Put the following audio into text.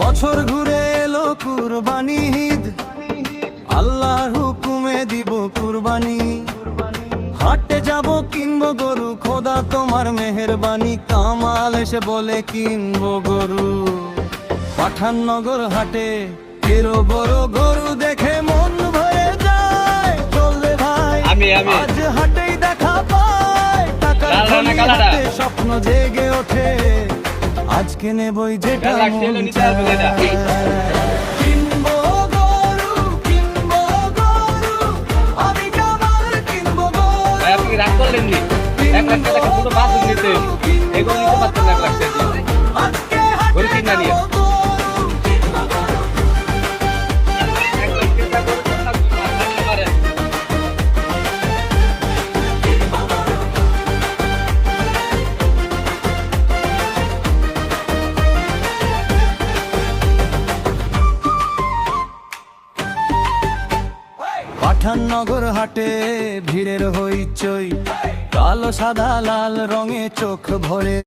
বছর ঘুরে এলো কুরবানি ঈদ, আল্লাহর হুকুমে দিব কুরবানি। হাটে যাব কিনবো গরু, খোদা তোমার মেহেরবানি। কামাল এসে বলে কিনবো গরু, পাঠাননগর হাটে এলো বড় গরু, দেখে মন ভরে যায়। চলবে ভাই আজ হাটেই দেখা পায়, টাকার থলি হাতে স্বপ্ন জেগে ওঠে। আজকে নেবই যেটা মন চায়। কিনবো গরু, কিনবো গরু, আমি কামাল কিনবো গরু। আপনি রাগ করলেন নি? 1 লাখ টাকা পুরো বাস নিতে এগুলো নিতে পারতেন না। 1 লাখ টাকা আজকে গরু হাটে কিনা নিয়ে যাব গরু, কিনবো গরু। 1 লাখ টাকা গরু কিনা আপনি পারেন। পাঠাননগর হাটে ভিড়ের হইচই, কালো সাদা লাল রঙে চোখ ভরে।